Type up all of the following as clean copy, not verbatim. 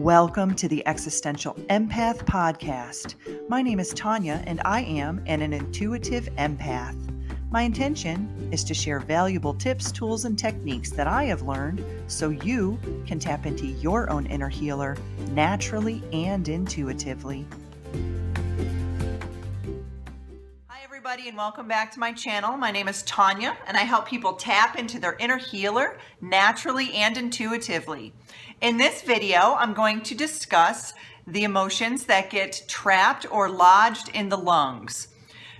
Welcome to the Existential Empath Podcast. My name is Tanya and I am an intuitive empath. My intention is to share valuable tips, tools, and techniques that I have learned so you can tap into your own inner healer naturally and intuitively. Hi everybody and welcome back to my channel. My name is Tanya and I help people tap into their inner healer naturally and intuitively. In this video, I'm going to discuss the emotions that get trapped or lodged in the lungs.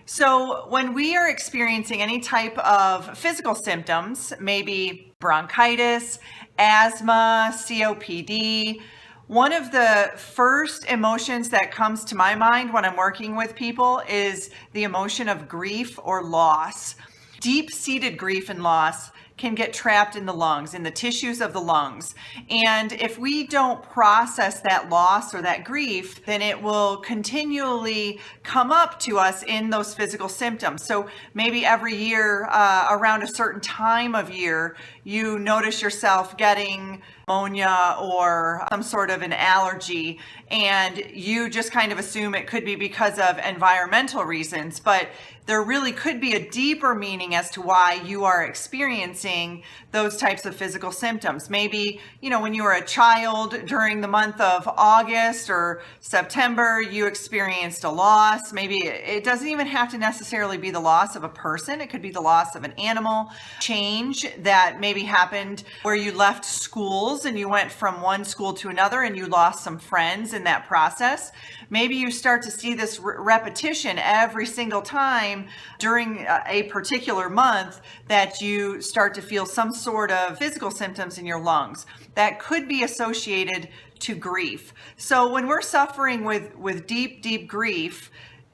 So when we are experiencing any type of physical symptoms, maybe bronchitis, asthma, COPD, one of the first emotions that comes to my mind when I'm working with people is the emotion of grief or loss. Deep-seated grief and loss can get trapped in the lungs, in the tissues of the lungs. And if we don't process that loss or that grief, then it will continually come up to us in those physical symptoms. So maybe every year, around a certain time of year, you notice yourself getting pneumonia or some sort of an allergy, and you just kind of assume it could be because of environmental reasons, but there really could be a deeper meaning as to why you are experiencing those types of physical symptoms. Maybe, when you were a child during the month of August or September, you experienced a loss. Maybe it doesn't even have to necessarily be the loss of a person. It could be the loss of an animal. Change that maybe happened where you left schools and you went from one school to another and you lost some friends in that process. Maybe you start to see this repetition every single time during a particular month that you start to feel some sort of physical symptoms in your lungs that could be associated to grief. So when we're suffering with deep grief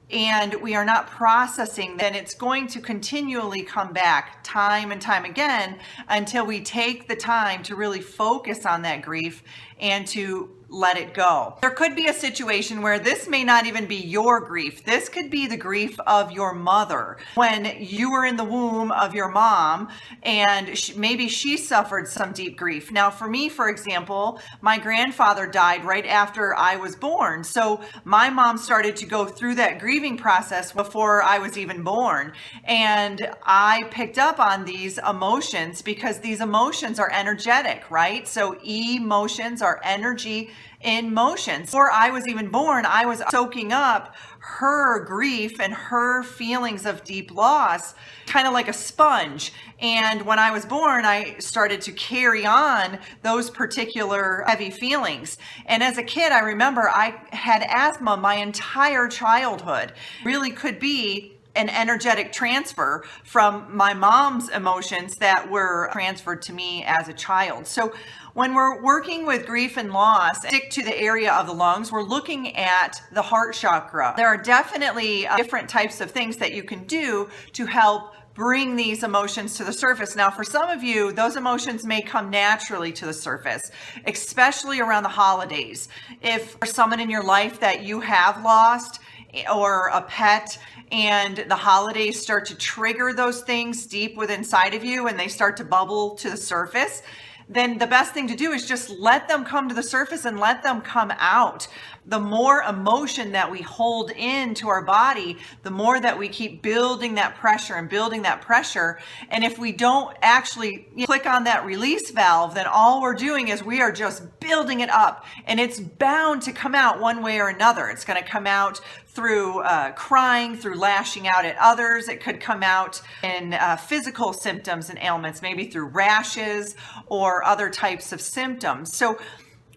and we are not processing, then it's going to continually come back time and time again until we take the time to really focus on that grief and to let it go. There could be a situation where this may not even be your grief. This could be the grief of your mother when you were in the womb of your mom and maybe she suffered some deep grief. Now for me, for example, my grandfather died right after I was born. So my mom started to go through that grieving process before I was even born. And I picked up on these emotions because these emotions are energetic, right? So emotions are energy in motion. Before I was even born, I was soaking up her grief and her feelings of deep loss, kind of like a sponge. And when I was born, I started to carry on those particular heavy feelings. And as a kid, I remember I had asthma my entire childhood. Really could be an energetic transfer from my mom's emotions that were transferred to me as a child. So when we're working with grief and loss, stick to the area of the lungs, we're looking at the heart chakra. There are definitely different types of things that you can do to help bring these emotions to the surface. Now, for some of you, those emotions may come naturally to the surface, especially around the holidays. If there's someone in your life that you have lost, or a pet, and the holidays start to trigger those things deep within inside of you and they start to bubble to the surface, then the best thing to do is just let them come to the surface and let them come out. The more emotion that we hold into our body, the more that we keep building that pressure and building that pressure. And if we don't actually click on that release valve, then all we're doing is we are just building it up, and it's bound to come out one way or another. It's going to come out through crying, through lashing out at others. It could come out in physical symptoms and ailments, maybe through rashes or other types of symptoms. So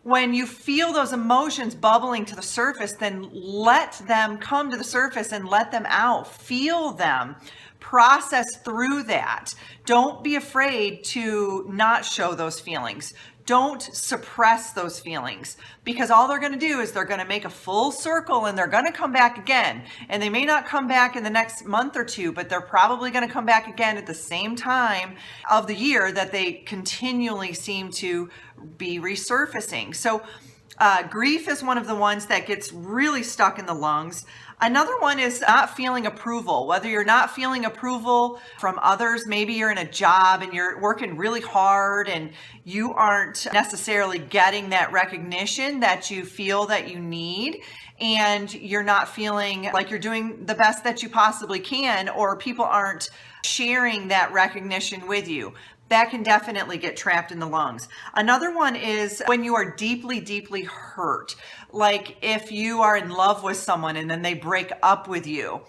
when you feel those emotions bubbling to the surface, then let them come to the surface and let them out. Feel them. Process through that. Don't be afraid to not show those feelings. Don't suppress those feelings, because all they're going to do is they're going to make a full circle and they're going to come back again. And they may not come back in the next month or two, but they're probably going to come back again at the same time of the year that they continually seem to be resurfacing. So Grief is one of the ones that gets really stuck in the lungs. Another one is not feeling approval. Whether you're not feeling approval from others, maybe you're in a job and you're working really hard and you aren't necessarily getting that recognition that you feel that you need, and you're not feeling like you're doing the best that you possibly can, or people aren't sharing that recognition with you. That can definitely get trapped in the lungs. Another one is when you are deeply, deeply hurt. Like if you are in love with someone and then they break up with you.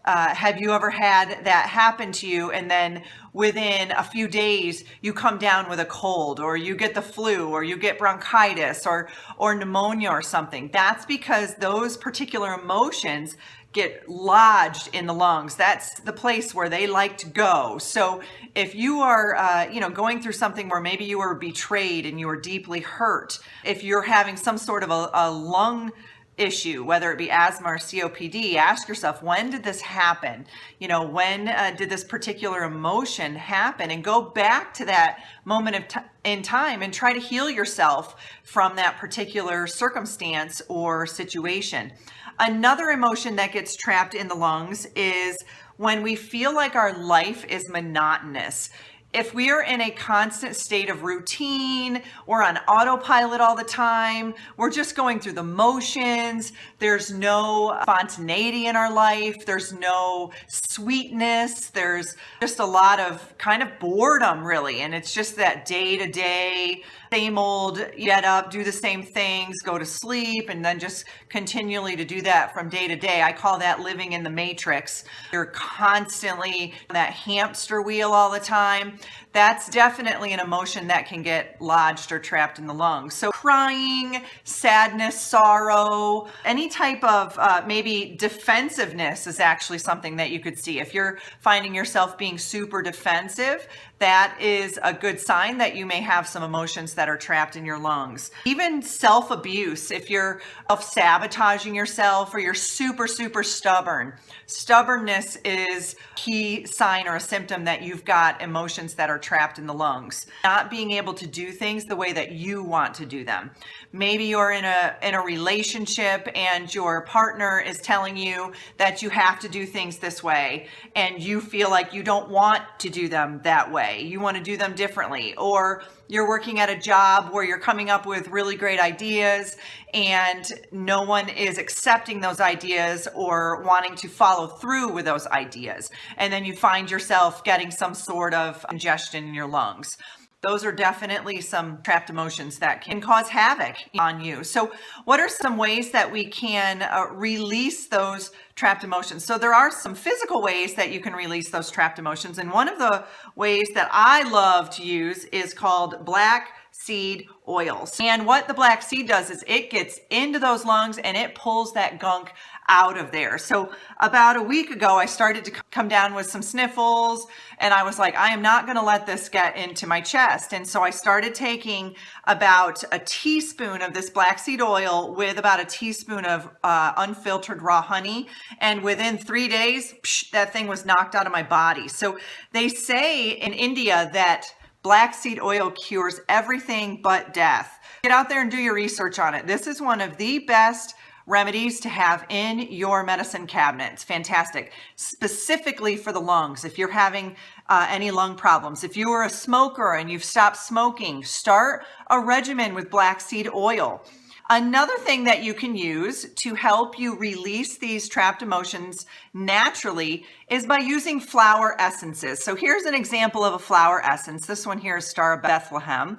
Have you ever had that happen to you, and then within a few days you come down with a cold, or you get the flu, or you get bronchitis or pneumonia or something? That's because those particular emotions get lodged in the lungs. That's the place where they like to go. So if you are, going through something where maybe you were betrayed and you were deeply hurt, if you're having some sort of a lung issue, whether it be asthma or COPD, ask yourself, when did this happen? When did this particular emotion happen? And go back to that moment in time and try to heal yourself from that particular circumstance or situation. Another emotion that gets trapped in the lungs is when we feel like our life is monotonous. If we are in a constant state of routine, we're on autopilot all the time, we're just going through the motions, there's no spontaneity in our life, there's no sweetness, there's just a lot of kind of boredom really, and it's just that day-to-day, same old, get up, do the same things, go to sleep, and then just continually to do that from day to day. I call that living in the matrix. You're constantly on that hamster wheel all the time. That's definitely an emotion that can get lodged or trapped in the lungs. So crying, sadness, sorrow, any type of maybe defensiveness is actually something that you could see. If you're finding yourself being super defensive, that is a good sign that you may have some emotions that are trapped in your lungs. Even self-abuse, if you're self-sabotaging yourself or you're super, super stubborn. Stubbornness is a key sign or a symptom that you've got emotions that are trapped in the lungs. Not being able to do things the way that you want to do them. Maybe you're in a relationship and your partner is telling you that you have to do things this way, and you feel like you don't want to do them that way. You want to do them differently. Or you're working at a job where you're coming up with really great ideas and no one is accepting those ideas or wanting to follow through with those ideas. And then you find yourself getting some sort of congestion in your lungs. Those are definitely some trapped emotions that can cause havoc on you. So what are some ways that we can release those trapped emotions? So there are some physical ways that you can release those trapped emotions. And one of the ways that I love to use is called black seed oils. And what the black seed does is it gets into those lungs and it pulls that gunk out of there. So about a week ago, I started to come down with some sniffles, and I was like, I am not going to let this get into my chest. And so I started taking about a teaspoon of this black seed oil with about a teaspoon of unfiltered raw honey. And within 3 days, that thing was knocked out of my body. So they say in India that black seed oil cures everything but death. Get out there and do your research on it. This is one of the best remedies to have in your medicine cabinet. It's fantastic, specifically for the lungs. If you're having any lung problems, if you are a smoker and you've stopped smoking, start a regimen with black seed oil. Another thing that you can use to help you release these trapped emotions naturally is by using flower essences. So here's an example of a flower essence. This one here is Star of Bethlehem.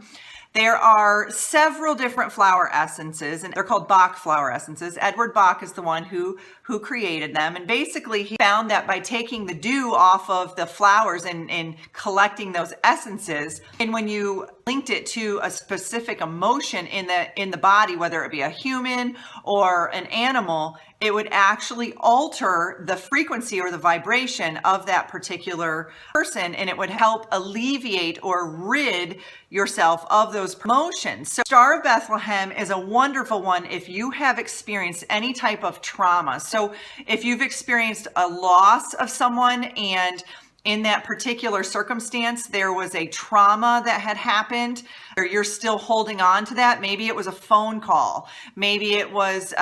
There are several different flower essences, and they're called Bach flower essences. Edward Bach is the one who created them. And basically, he found that by taking the dew off of the flowers and collecting those essences, and when you linked it to a specific emotion in the body, whether it be a human or an animal, it would actually alter the frequency or the vibration of that particular person, and it would help alleviate or rid yourself of those emotions. So Star of Bethlehem is a wonderful one if you have experienced any type of trauma. So if you've experienced a loss of someone and in that particular circumstance, there was a trauma that had happened, or you're still holding on to that. Maybe it was a phone call. Maybe it was,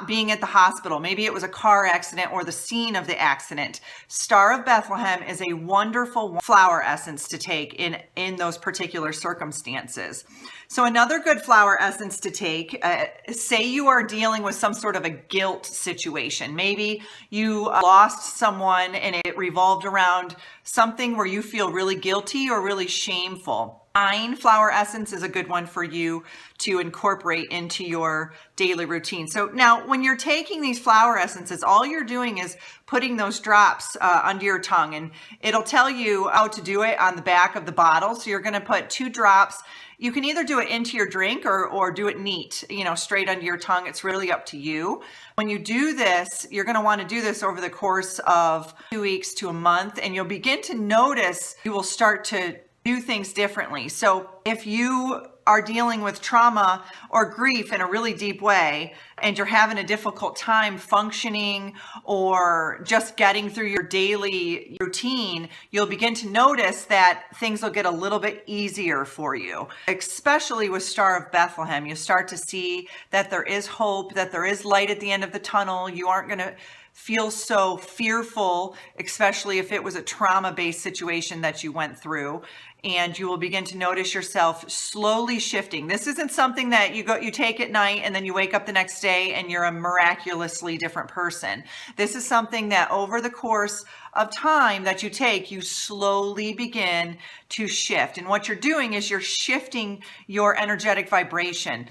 being at the hospital. Maybe it was a car accident or the scene of the accident. Star of Bethlehem is a wonderful flower essence to take in those particular circumstances. So another good flower essence to take, say you are dealing with some sort of a guilt situation. Maybe you lost someone and it revolved around something where you feel really guilty or really shameful. Pine flower essence is a good one for you to incorporate into your daily routine. So now when you're taking these flower essences, all you're doing is putting those drops under your tongue, and it'll tell you how to do it on the back of the bottle. So you're going to put 2 drops. You can either do it into your drink or do it neat, straight under your tongue. It's really up to you. When you do this, you're going to want to do this over the course of 2 weeks to a month, and you'll begin to notice you will start to do things differently. So if you are dealing with trauma or grief in a really deep way, and you're having a difficult time functioning or just getting through your daily routine, you'll begin to notice that things will get a little bit easier for you. Especially with Star of Bethlehem, you start to see that there is hope, that there is light at the end of the tunnel. You aren't going to feel so fearful, especially if it was a trauma-based situation that you went through. And you will begin to notice yourself slowly shifting. This isn't something that you take at night and then you wake up the next day and you're a miraculously different person. This is something that over the course of time that you take, you slowly begin to shift. And what you're doing is you're shifting your energetic vibration.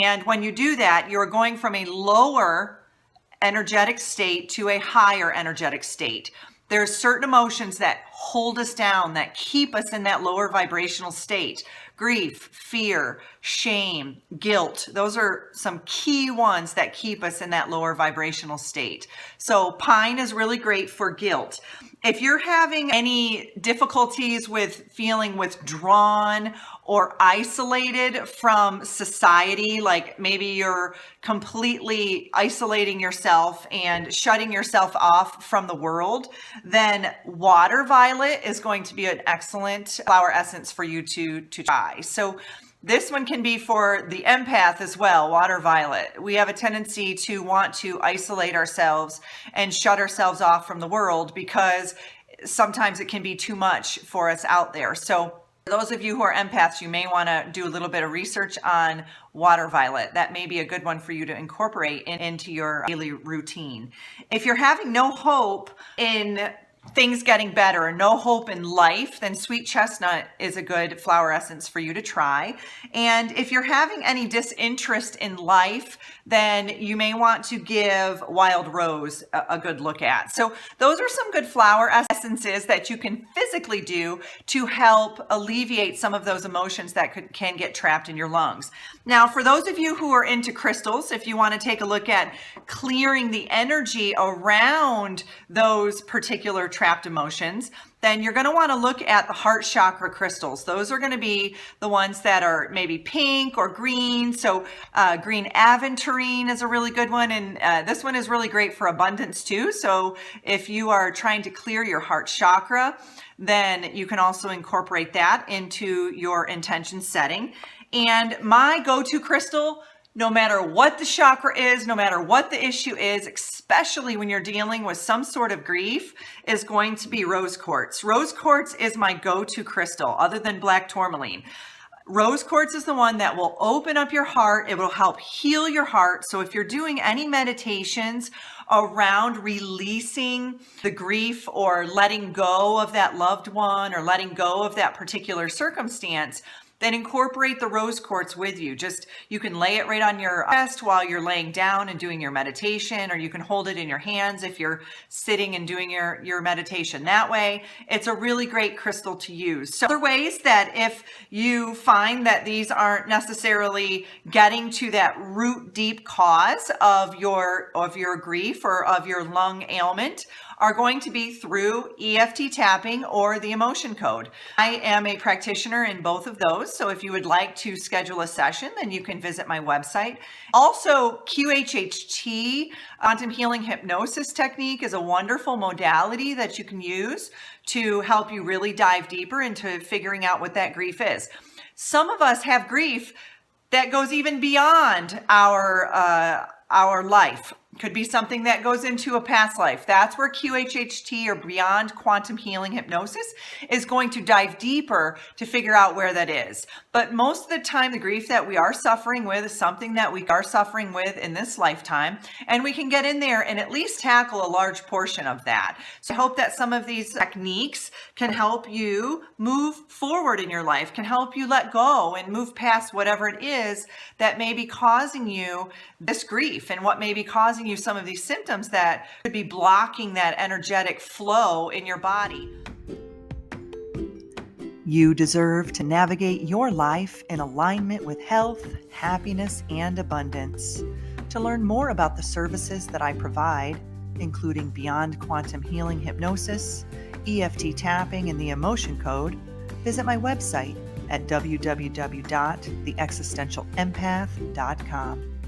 And when you do that, you're going from a lower energetic state to a higher energetic state. There's certain emotions that hold us down, that keep us in that lower vibrational state. Grief, fear, shame, guilt. Those are some key ones that keep us in that lower vibrational state. So pine is really great for guilt. If you're having any difficulties with feeling withdrawn or isolated from society, like maybe you're completely isolating yourself and shutting yourself off from the world, then water violet is going to be an excellent flower essence for you to try. So this one can be for the empath as well, water violet. We have a tendency to want to isolate ourselves and shut ourselves off from the world because sometimes it can be too much for us out there. So those of you who are empaths, you may want to do a little bit of research on water violet. That may be a good one for you to incorporate into your daily routine. If you're having no hope in things getting better and no hope in life, then sweet chestnut is a good flower essence for you to try. And if you're having any disinterest in life, then you may want to give wild rose a good look at. So those are some good flower essences that you can physically do to help alleviate some of those emotions that can get trapped in your lungs. Now, for those of you who are into crystals, if you want to take a look at clearing the energy around those particular trapped emotions, then you're going to want to look at the heart chakra crystals. Those are going to be the ones that are maybe pink or green. So green aventurine is a really good one. And this one is really great for abundance too. So if you are trying to clear your heart chakra, then you can also incorporate that into your intention setting. And my go-to crystal, no matter what the chakra is, no matter what the issue is, especially when you're dealing with some sort of grief, is going to be rose quartz. Rose quartz is my go-to crystal other than black tourmaline. Rose quartz is the one that will open up your heart. It will help heal your heart. So if you're doing any meditations around releasing the grief or letting go of that loved one or letting go of that particular circumstance, then incorporate the rose quartz with you. You can lay it right on your chest while you're laying down and doing your meditation, or you can hold it in your hands if you're sitting and doing your meditation that way. It's a really great crystal to use. So other ways that if you find that these aren't necessarily getting to that root deep cause of your grief or of your lung ailment, are going to be through EFT tapping or the emotion code. I am a practitioner in both of those, so if you would like to schedule a session, then you can visit my website. Also, QHHT, quantum healing hypnosis technique, is a wonderful modality that you can use to help you really dive deeper into figuring out what that grief is. Some of us have grief that goes even beyond our life. Could be something that goes into a past life. That's where QHHT, or beyond quantum healing hypnosis, is going to dive deeper to figure out where that is. But most of the time, the grief that we are suffering with is something that we are suffering with in this lifetime, and we can get in there and at least tackle a large portion of that. So I hope that some of these techniques can help you move forward in your life, can help you let go and move past whatever it is that may be causing you this grief, and what may be causing you some of these symptoms that could be blocking that energetic flow in your body. You deserve to navigate your life in alignment with health, happiness, and abundance. To learn more about the services that I provide, including Beyond Quantum Healing Hypnosis, EFT tapping, and the emotion code, visit my website at www.theexistentialempath.com.